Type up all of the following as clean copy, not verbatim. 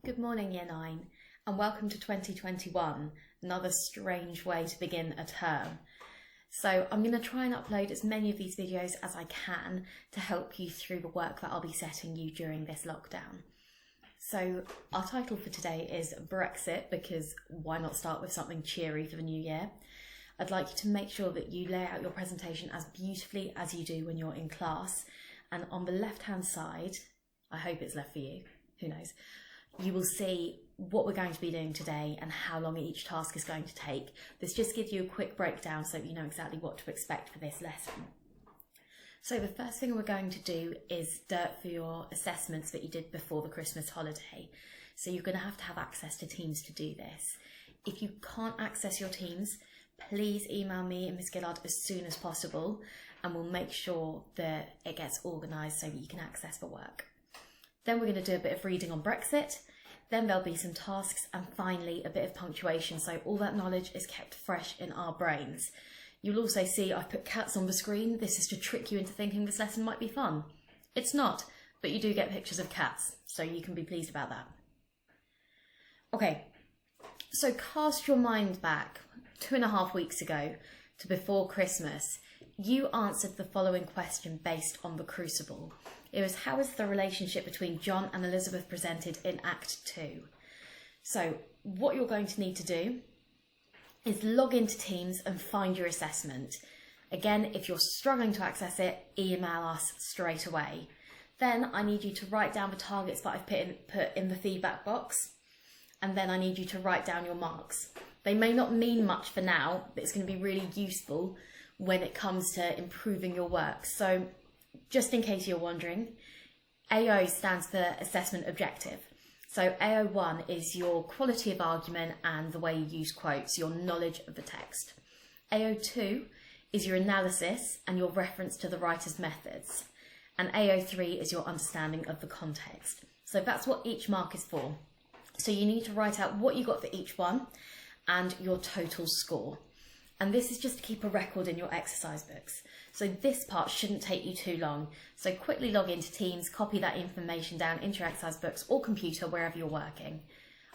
Good morning, Year 9, and welcome to 2021, another strange way to begin a term. So I'm going to try and upload as many of these videos as I can to help you through the work that I'll be setting you during this lockdown. So our title for today is Brexit, because why not start with something cheery for the new year? I'd like you to make sure that you lay out your presentation as beautifully as you do when you're in class. And on the left-hand side, I hope it's left for you, who knows, you will see what we're going to be doing today and how long each task is going to take. This just gives you a quick breakdown so that you know exactly what to expect for this lesson. So the first thing we're going to do is dirt for your assessments that you did before the Christmas holiday. So you're going to have access to Teams to do this. If you can't access your Teams, please email me and Ms. Gillard as soon as possible, and we'll make sure that it gets organised so that you can access the work. Then we're going to do a bit of reading on Brexit, then there'll be some tasks, and finally a bit of punctuation, so all that knowledge is kept fresh in our brains. You'll also see I've put cats on the screen. This is to trick you into thinking this lesson might be fun. It's not, but you do get pictures of cats, so you can be pleased about that. Okay, so cast your mind back 2.5 weeks ago to before Christmas. You answered the following question based on the Crucible. It was, how is the relationship between John and Elizabeth presented in Act 2? So what you're going to need to do is log into Teams and find your assessment. Again, if you're struggling to access it, email us straight away. Then I need you to write down the targets that I've put in the feedback box, and then I need you to write down your marks. They may not mean much for now, but it's going to be really useful when it comes to improving your work. So just in case you're wondering, AO stands for Assessment Objective. So AO1 is your quality of argument and the way you use quotes, your knowledge of the text. AO2 is your analysis and your reference to the writer's methods. And AO3 is your understanding of the context. So that's what each mark is for. So you need to write out what you got for each one and your total score. And this is just to keep a record in your exercise books. So this part shouldn't take you too long. So quickly log into Teams, copy that information down into your exercise books or computer, wherever you're working.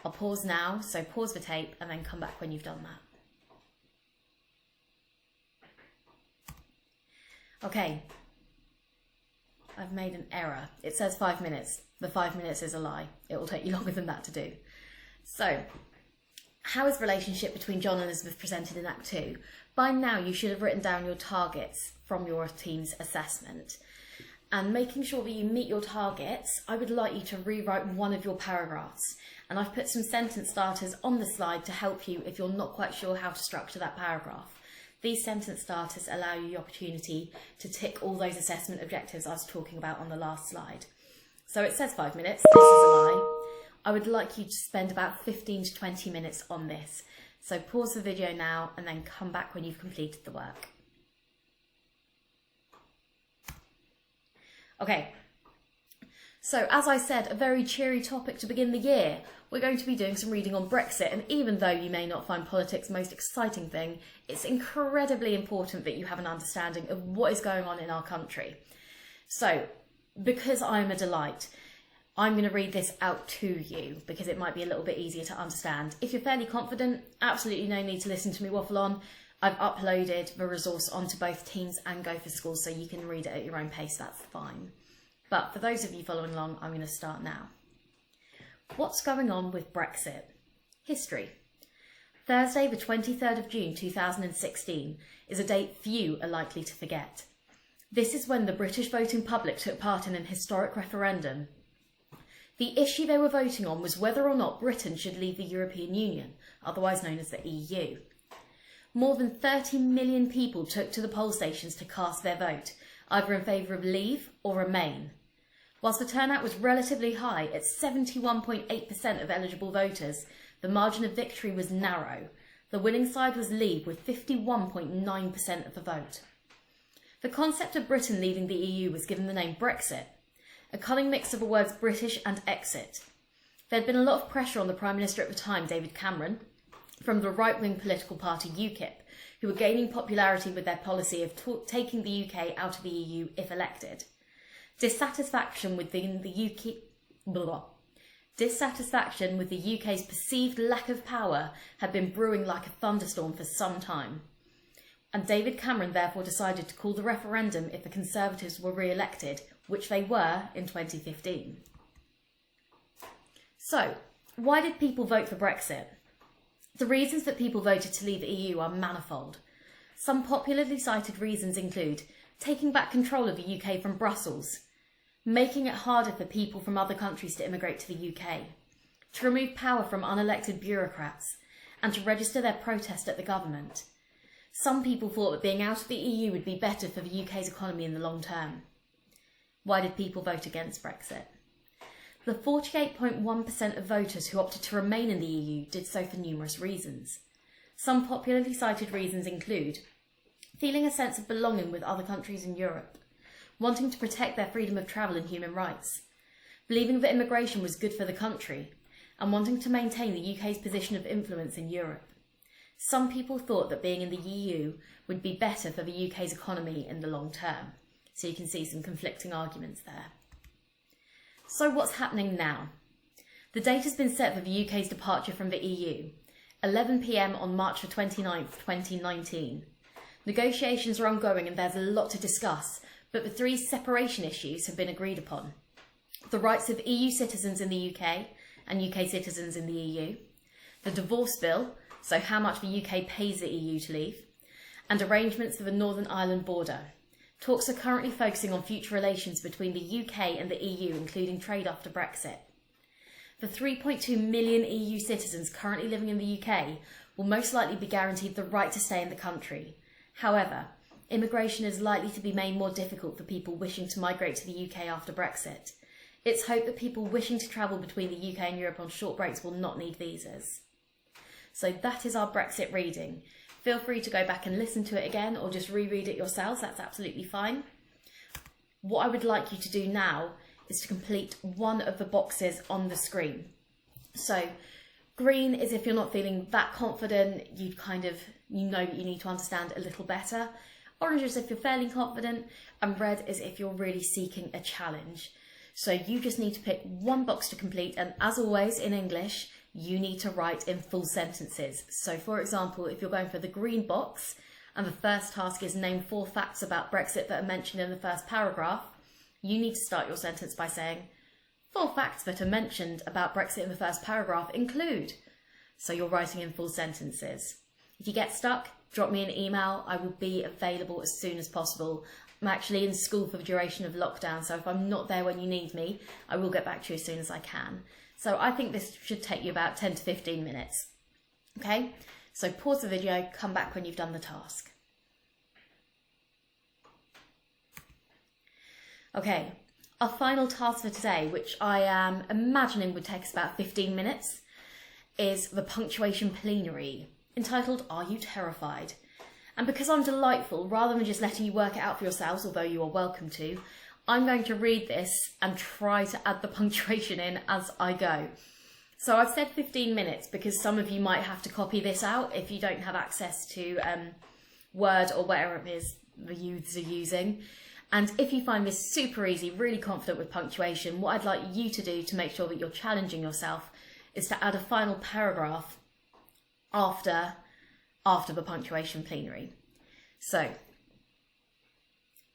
I'll pause now, so pause the tape and then come back when you've done that. Okay, I've made an error. It says 5 minutes. The 5 minutes is a lie. It will take you longer than that to do. So, how is the relationship between John and Elizabeth presented in Act 2? By now you should have written down your targets from your team's assessment. And making sure that you meet your targets, I would like you to rewrite one of your paragraphs. And I've put some sentence starters on the slide to help you if you're not quite sure how to structure that paragraph. These sentence starters allow you the opportunity to tick all those assessment objectives I was talking about on the last slide. So it says 5 minutes, this is a lie. I would like you to spend about 15 to 20 minutes on this. So pause the video now and then come back when you've completed the work. Okay, so as I said, a very cheery topic to begin the year. We're going to be doing some reading on Brexit, and even though you may not find politics the most exciting thing, it's incredibly important that you have an understanding of what is going on in our country. So, because I'm a delight, I'm going to read this out to you because it might be a little bit easier to understand. If you're fairly confident, absolutely no need to listen to me waffle on. I've uploaded the resource onto both Teams and Go for School, so you can read it at your own pace, that's fine. But for those of you following along, I'm going to start now. What's going on with Brexit? History. Thursday, the 23rd of June 2016 is a date few are likely to forget. This is when the British voting public took part in an historic referendum. The issue they were voting on was whether or not Britain should leave the European Union, otherwise known as the EU. More than 30 million people took to the poll stations to cast their vote, either in favour of leave or remain. Whilst the turnout was relatively high at 71.8% of eligible voters, the margin of victory was narrow. The winning side was Leave with 51.9% of the vote. The concept of Britain leaving the EU was given the name Brexit, a cunning mix of the words British and exit. There had been a lot of pressure on the Prime Minister at the time, David Cameron, from the right-wing political party UKIP, who were gaining popularity with their policy of taking the UK out of the EU if elected. Dissatisfaction within the Dissatisfaction with the UK's perceived lack of power had been brewing like a thunderstorm for some time, and David Cameron therefore decided to call the referendum if the Conservatives were re-elected, which they were in 2015. So, why did people vote for Brexit? The reasons that people voted to leave the EU are manifold. Some popularly cited reasons include taking back control of the UK from Brussels, making it harder for people from other countries to immigrate to the UK, to remove power from unelected bureaucrats, and to register their protest at the government. Some people thought that being out of the EU would be better for the UK's economy in the long term. Why did people vote against Brexit? The 48.1% of voters who opted to remain in the EU did so for numerous reasons. Some popularly cited reasons include feeling a sense of belonging with other countries in Europe, wanting to protect their freedom of travel and human rights, believing that immigration was good for the country, and wanting to maintain the UK's position of influence in Europe. Some people thought that being in the EU would be better for the UK's economy in the long term, so you can see some conflicting arguments there. So what's happening now? The date has been set for the UK's departure from the EU, 11 p.m. on March the 29th, 2019. Negotiations are ongoing and there's a lot to discuss, but the three separation issues have been agreed upon. The rights of EU citizens in the UK and UK citizens in the EU, the divorce bill, so how much the UK pays the EU to leave, and arrangements for the Northern Ireland border. Talks are currently focusing on future relations between the UK and the EU, including trade after Brexit. The 3.2 million EU citizens currently living in the UK will most likely be guaranteed the right to stay in the country. However, immigration is likely to be made more difficult for people wishing to migrate to the UK after Brexit. It's hoped that people wishing to travel between the UK and Europe on short breaks will not need visas. So that is our Brexit reading. Feel free to go back and listen to it again or just reread it yourselves, that's absolutely fine. What I would like you to do now is to complete one of the boxes on the screen. So green is if you're not feeling that confident, you know that you need to understand a little better. Orange is if you're fairly confident, and red is if you're really seeking a challenge. So you just need to pick one box to complete, and as always in English, you need to write in full sentences. So for example, if you're going for the green box and the first task is name 4 facts about Brexit that are mentioned in the first paragraph, you need to start your sentence by saying 4 facts that are mentioned about Brexit in the first paragraph include. So you're writing in full sentences. If you get stuck, drop me an email. I will be available as soon as possible. I'm actually in school for the duration of lockdown, so if I'm not there when you need me, I will get back to you as soon as I can. So I think this should take you about 10 to 15 minutes. Okay, so pause the video, come back when you've done the task. Okay, our final task for today, which I am imagining would take us about 15 minutes, is the Punctuation Plenary, entitled Are You Terrified? And because I'm delightful, rather than just letting you work it out for yourselves, although you are welcome to, I'm going to read this and try to add the punctuation in as I go. So I've said 15 minutes because some of you might have to copy this out if you don't have access to Word or whatever it is the youths are using. And if you find this super easy, really confident with punctuation, what I'd like you to do to make sure that you're challenging yourself is to add a final paragraph after the punctuation plenary. So,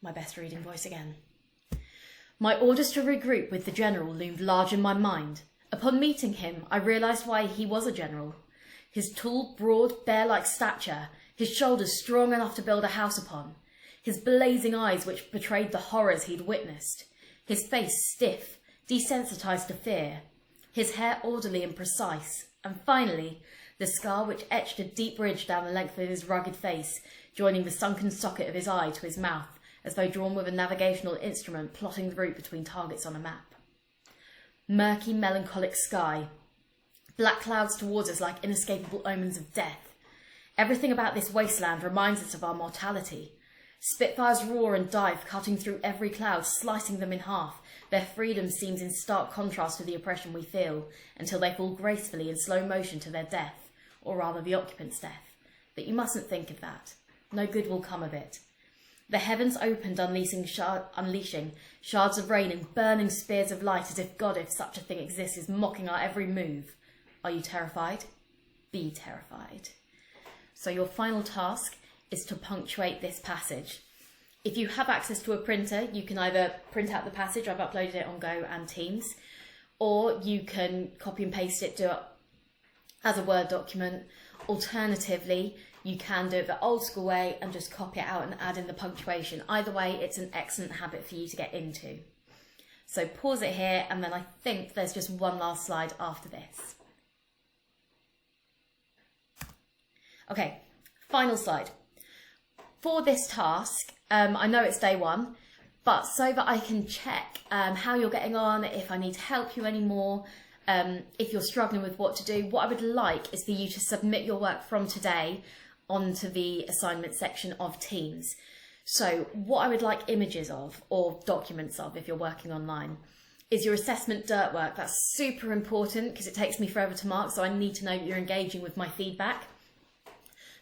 my best reading voice again. My orders to regroup with the general loomed large in my mind. Upon meeting him, I realised why he was a general. His tall, broad, bear-like stature, his shoulders strong enough to build a house upon, his blazing eyes which betrayed the horrors he'd witnessed, his face stiff, desensitised to fear, his hair orderly and precise, and finally, the scar which etched a deep ridge down the length of his rugged face, joining the sunken socket of his eye to his mouth, as though drawn with a navigational instrument plotting the route between targets on a map. Murky, melancholic sky. Black clouds towards us like inescapable omens of death. Everything about this wasteland reminds us of our mortality. Spitfires roar and dive, cutting through every cloud, slicing them in half. Their freedom seems in stark contrast to the oppression we feel, until they fall gracefully in slow motion to their death, or rather the occupant's death. But you mustn't think of that. No good will come of it. The heavens opened, unleashing shards of rain and burning spears of light, as if God, if such a thing exists, is mocking our every move. Are you terrified? Be terrified. So your final task is to punctuate this passage. If you have access to a printer, you can either print out the passage, I've uploaded it on Go and Teams, or you can copy and paste it, do it as a Word document. Alternatively, you can do it the old school way and just copy it out and add in the punctuation. Either way, it's an excellent habit for you to get into. So pause it here, and then I think there's just one last slide after this. Okay, final slide. For this task, I know it's day one, but so that I can check how you're getting on, if I need to help you anymore, if you're struggling with what to do, what I would like is for you to submit your work from today onto the assignment section of Teams. So what I would like images of, or documents of if you're working online, is your assessment dirt work. That's super important because it takes me forever to mark, so I need to know that you're engaging with my feedback.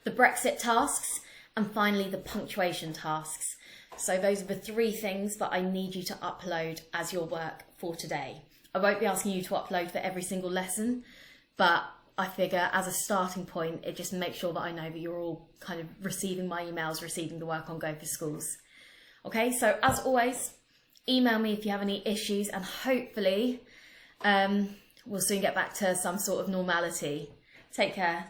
The Brexit tasks, and finally the punctuation tasks. So those are the three things that I need you to upload as your work for today. I won't be asking you to upload for every single lesson, but I figure as a starting point, it just makes sure that I know that you're all kind of receiving my emails, receiving the work on Go for Schools. Okay, so as always, email me if you have any issues, and hopefully we'll soon get back to some sort of normality. Take care.